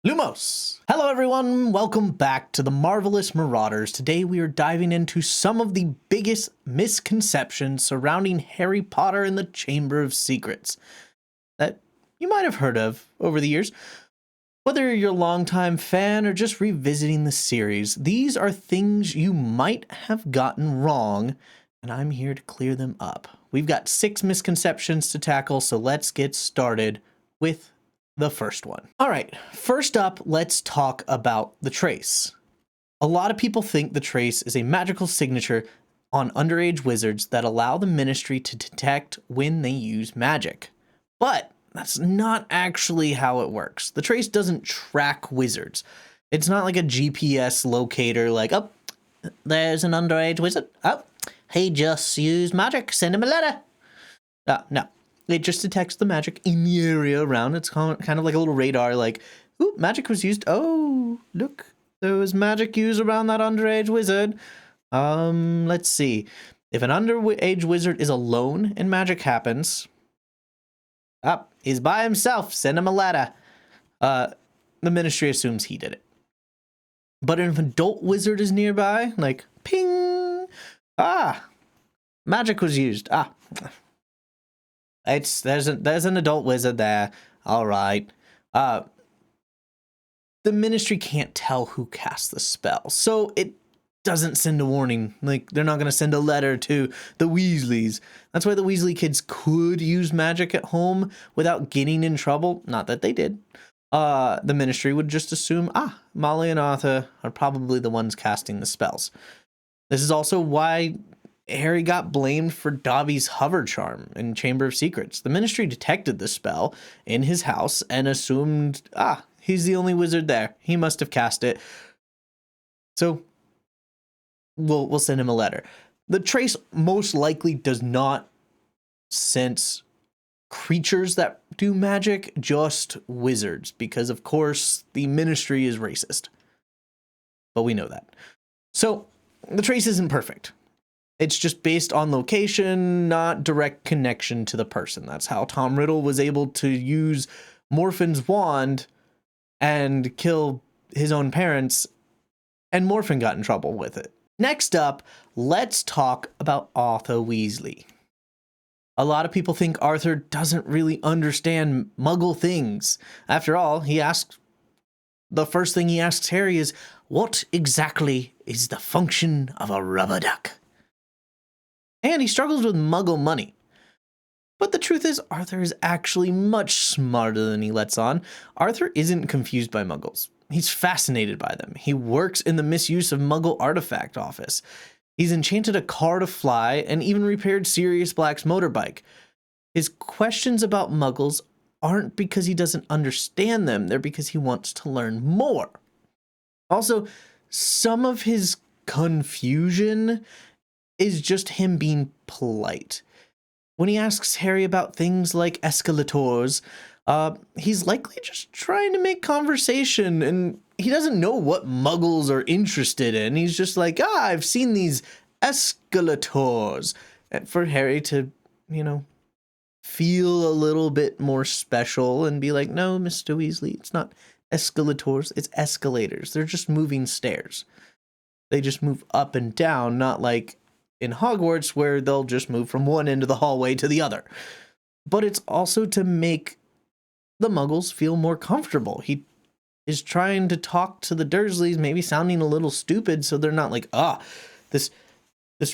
Lumos! Hello everyone, welcome back to the Marvelous Marauders. Today we are diving into some of the biggest misconceptions surrounding Harry Potter and the Chamber of Secrets that you might have heard of over the years. Whether you're a longtime fan or just revisiting the series, these are things you might have gotten wrong, and I'm here to clear them up. We've got 6 misconceptions to tackle, so let's get started with the first one. All right, first up, let's talk about the trace. A lot of people think the trace is a magical signature on underage wizards that allow the ministry to detect when they use magic. But that's not actually how it works. The trace doesn't track wizards. It's not like a GPS locator like, oh, there's an underage wizard. Oh, he just used magic. Send him a letter. No. It just detects the magic in the area around. It's kind of like a little radar, like, ooh, magic was used. Oh, look, there was magic used around that underage wizard. Let's see. If an underage wizard is alone and magic happens, he's by himself. Send him a letter. The ministry assumes he did it. But if an adult wizard is nearby, like, ping, magic was used. There's an adult wizard there. All right. The ministry can't tell who cast the spell, so it doesn't send a warning. Like, they're not going to send a letter to the Weasleys. That's why the Weasley kids could use magic at home without getting in trouble. Not that they did. The ministry would just assume, Molly and Arthur are probably the ones casting the spells. This is also why Harry got blamed for Dobby's hover charm in Chamber of Secrets. The ministry detected the spell in his house and assumed, he's the only wizard there. He must have cast it. So we'll send him a letter. The trace most likely does not sense creatures that do magic, just wizards, because of course the ministry is racist. But we know that. So the trace isn't perfect. It's just based on location, not direct connection to the person. That's how Tom Riddle was able to use Morphin's wand and kill his own parents, and Morphin got in trouble with it. Next up, let's talk about Arthur Weasley. A lot of people think Arthur doesn't really understand Muggle things. After all, the first thing he asks Harry is, what exactly is the function of a rubber duck? And he struggles with Muggle money. But the truth is, Arthur is actually much smarter than he lets on. Arthur isn't confused by Muggles. He's fascinated by them. He works in the misuse of Muggle artifact office. He's enchanted a car to fly and even repaired Sirius Black's motorbike. His questions about Muggles aren't because he doesn't understand them. They're because he wants to learn more. Also, some of his confusion is just him being polite. When he asks Harry about things like escalators, he's likely just trying to make conversation, and he doesn't know what Muggles are interested in. He's just like, I've seen these escalators. And for Harry to, feel a little bit more special and be like, no, Mr. Weasley, it's not escalators, it's escalators. They're just moving stairs. They just move up and down, not like in Hogwarts where they'll just move from one end of the hallway to the other. But it's also to make the Muggles feel more comfortable. He is trying to talk to the Dursleys, maybe sounding a little stupid, so they're not like, this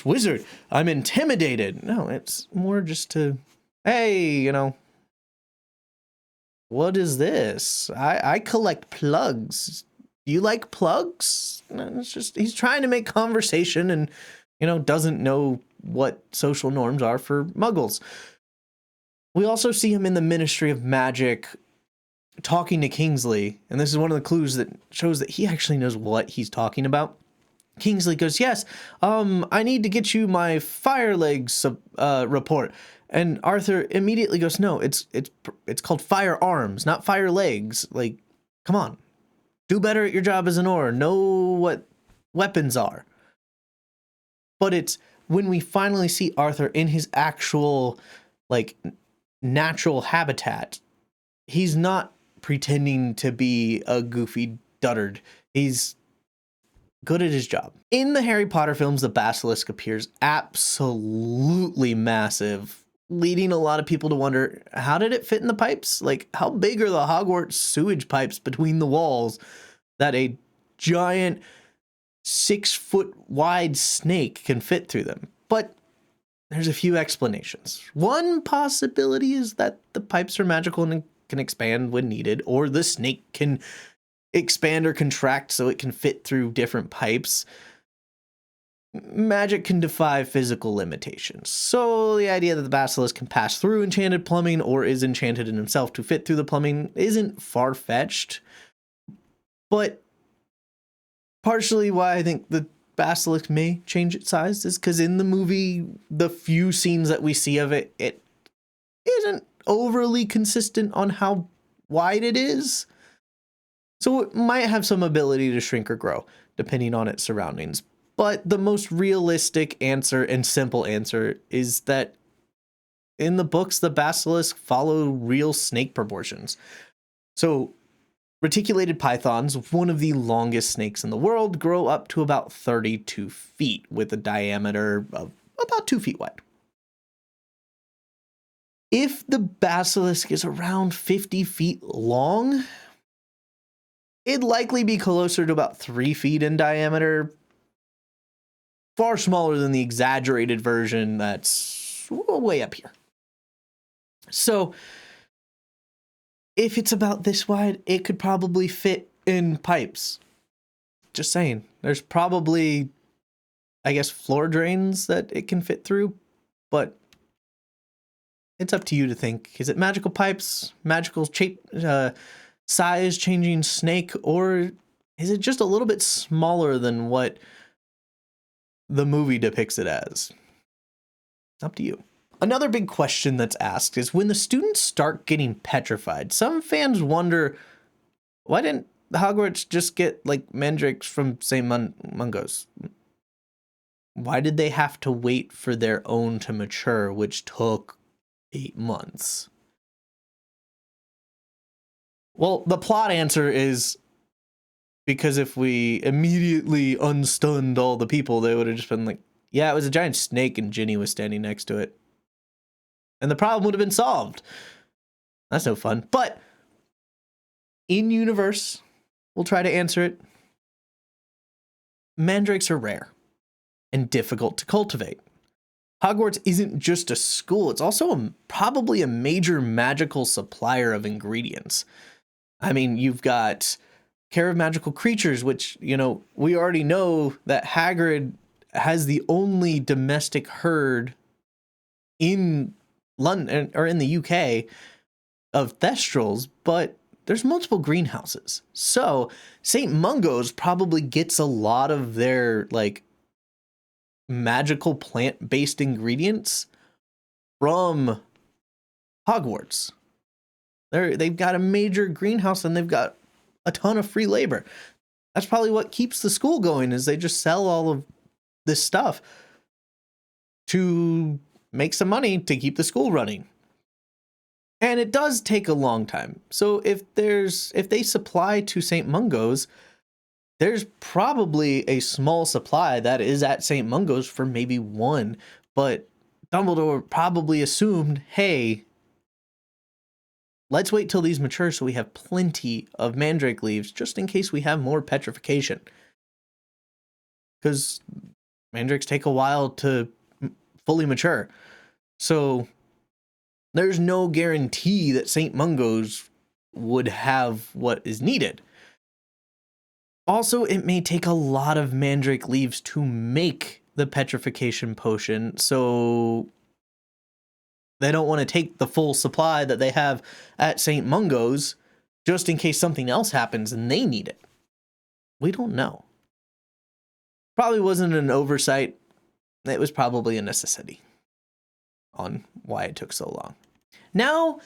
wizard, I'm intimidated. No, it's more just to, hey, what is this? I collect plugs. Do you like plugs? It's just, he's trying to make conversation and doesn't know what social norms are for Muggles. We also see him in the Ministry of Magic talking to Kingsley, and this is one of the clues that shows that he actually knows what he's talking about. Kingsley goes, yes, I need to get you my Firelegs report. And Arthur immediately goes, no, it's called Firearms, not Firelegs. Like, come on. Do better at your job as an Auror. Know what weapons are. But it's when we finally see Arthur in his actual, natural habitat, he's not pretending to be a goofy duddard. He's good at his job. In the Harry Potter films, the Basilisk appears absolutely massive, leading a lot of people to wonder, how did it fit in the pipes? Like, how big are the Hogwarts sewage pipes between the walls that a giant 6-foot wide snake can fit through them? But there's a few explanations. One possibility is that the pipes are magical and can expand when needed, or the snake can expand or contract so it can fit through different pipes. Magic can defy physical limitations, so the idea that the Basilisk can pass through enchanted plumbing or is enchanted in himself to fit through the plumbing isn't far-fetched, but partially why I think the Basilisk may change its size is because in the movie, the few scenes that we see of it, it isn't overly consistent on how wide it is. So it might have some ability to shrink or grow, depending on its surroundings. But the most realistic answer and simple answer is that in the books, the Basilisk follow real snake proportions. So reticulated pythons, one of the longest snakes in the world, grow up to about 32 feet with a diameter of about 2 feet wide. If the Basilisk is around 50 feet long, it'd likely be closer to about 3 feet in diameter, far smaller than the exaggerated version that's way up here. So if it's about this wide, it could probably fit in pipes. Just saying. There's probably, I guess, floor drains that it can fit through, but it's up to you to think. Is it magical pipes, magical shape, size changing snake, or is it just a little bit smaller than what the movie depicts it as? Up to you. Another big question that's asked is when the students start getting petrified, some fans wonder, why didn't Hogwarts just get like mandrakes from St. Mungo's? Why did they have to wait for their own to mature, which took 8 months? Well, the plot answer is because if we immediately unstunned all the people, they would have just been like, yeah, it was a giant snake and Ginny was standing next to it. And the problem would have been solved. That's no fun. But in universe, we'll try to answer it. Mandrakes are rare and difficult to cultivate. Hogwarts isn't just a school. It's also probably a major magical supplier of ingredients. I mean, you've got care of magical creatures, which, you know, we already know that Hagrid has the only domestic herd in London or in the UK of Thestrals, but there's multiple greenhouses. So St. Mungo's probably gets a lot of their like magical plant-based ingredients from Hogwarts. They've got a major greenhouse and they've got a ton of free labor. That's probably what keeps the school going, is they just sell all of this stuff to make some money to keep the school running. And it does take a long time. So if they supply to St. Mungo's, there's probably a small supply that is at St. Mungo's for maybe one, but Dumbledore probably assumed, hey, let's wait till these mature so we have plenty of mandrake leaves just in case we have more petrification. Because mandrakes take a while to fully mature. So there's no guarantee that St. Mungo's would have what is needed. Also, it may take a lot of mandrake leaves to make the petrification potion, so they don't want to take the full supply that they have at St. Mungo's just in case something else happens and they need it. We don't know. Probably wasn't an oversight. It was probably a necessity on why it took so long. Now,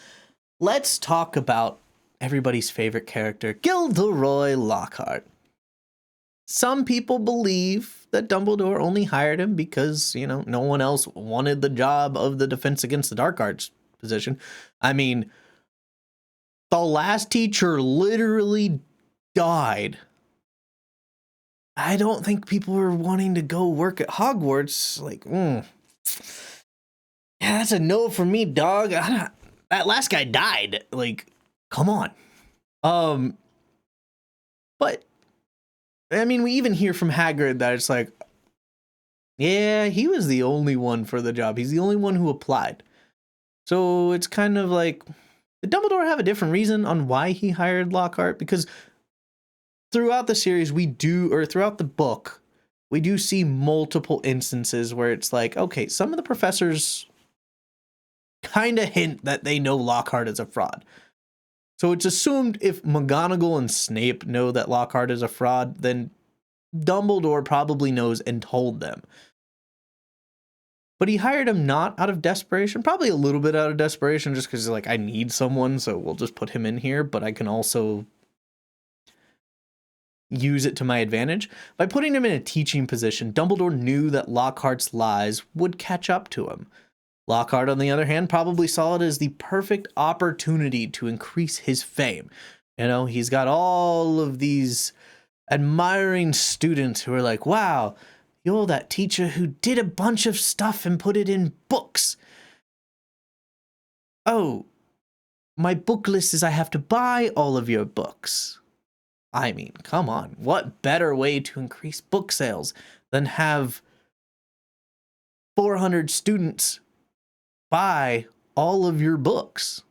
let's talk about everybody's favorite character, Gilderoy Lockhart. Some people believe that Dumbledore only hired him because, you know, no one else wanted the job of the Defense Against the Dark Arts position. I mean, The last teacher literally died. I don't think people were wanting to go work at Hogwarts. Like, yeah, that's a no for me, dog. That last guy died. Like, come on. But I mean, we even hear from Hagrid that it's like, yeah, he was the only one for the job. He's the only one who applied. So it's kind of like, did Dumbledore have a different reason on why he hired Lockhart? Because throughout the series, throughout the book, we do see multiple instances where it's like, okay, some of the professors kind of hint that they know Lockhart is a fraud. So it's assumed if McGonagall and Snape know that Lockhart is a fraud, then Dumbledore probably knows and told them. But he hired him not out of desperation, probably a little bit out of desperation, just because he's like, I need someone, so we'll just put him in here, but I can also use it to my advantage. By putting him in a teaching position, Dumbledore knew that Lockhart's lies would catch up to him. Lockhart, on the other hand, probably saw it as the perfect opportunity to increase his fame. You know, he's got all of these admiring students who are like, wow, you're that teacher who did a bunch of stuff and put it in books. Oh, my book list is I have to buy all of your books. I mean, come on. What better way to increase book sales than have 400 students buy all of your books?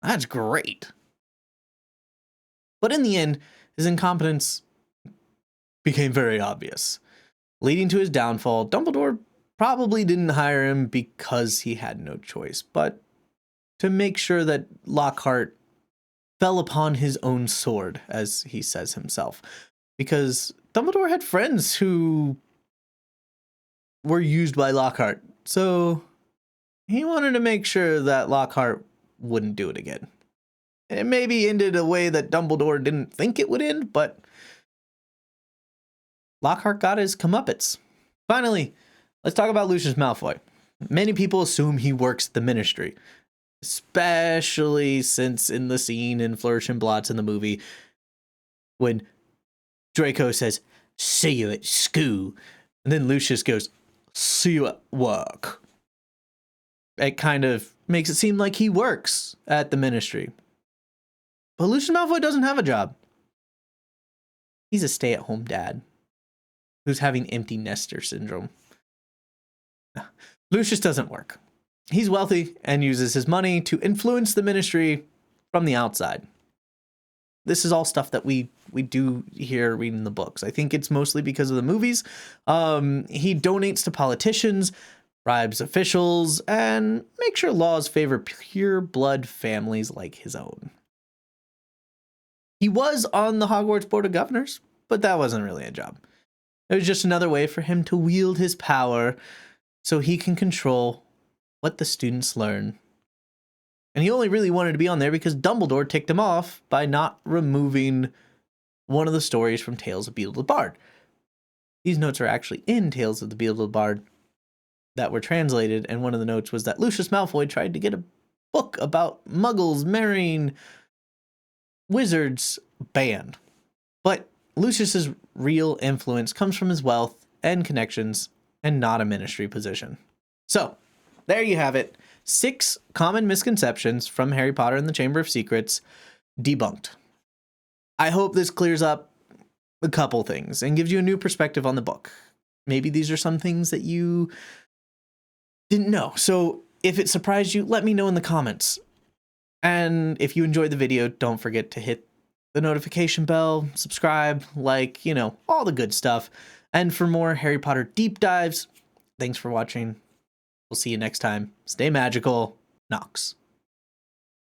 That's great. But in the end, his incompetence became very obvious. Leading to his downfall, Dumbledore probably didn't hire him because he had no choice, but to make sure that Lockhart fell upon his own sword, as he says himself. Because Dumbledore had friends who were used by Lockhart, so he wanted to make sure that Lockhart wouldn't do it again. It maybe ended a way that Dumbledore didn't think it would end, but Lockhart got his comeuppance. Finally, let's talk about Lucius Malfoy. Many people assume he works the Ministry, especially since in the scene in Flourish and Blotts in the movie, when Draco says, see you at school, and then Lucius goes, see you at work. It kind of makes it seem like he works at the Ministry. But Lucius Malfoy doesn't have a job. He's a stay-at-home dad who's having empty nester syndrome. Lucius doesn't work. He's wealthy and uses his money to influence the Ministry from the outside. This is all stuff that we do hear reading the books. I think it's mostly because of the movies. He donates to politicians, bribes officials, and makes sure laws favor pure blood families like his own. He was on the Hogwarts Board of Governors, but that wasn't really a job. It was just another way for him to wield his power so he can control what the students learn. And he only really wanted to be on there because Dumbledore ticked him off by not removing one of the stories from Tales of Beedle the Bard. These notes are actually in Tales of the Beedle the Bard that were translated, and one of the notes was that Lucius Malfoy tried to get a book about muggles marrying wizards banned. But Lucius's real influence comes from his wealth and connections and not a Ministry position. So, there you have it. 6 common misconceptions from Harry Potter and the Chamber of Secrets debunked. I hope this clears up a couple things and gives you a new perspective on the book. Maybe these are some things that you didn't know. So if it surprised you, let me know in the comments. And if you enjoyed the video, don't forget to hit the notification bell, subscribe, like, you know, all the good stuff. And for more Harry Potter deep dives, thanks for watching. We'll see you next time. Stay magical. Nox.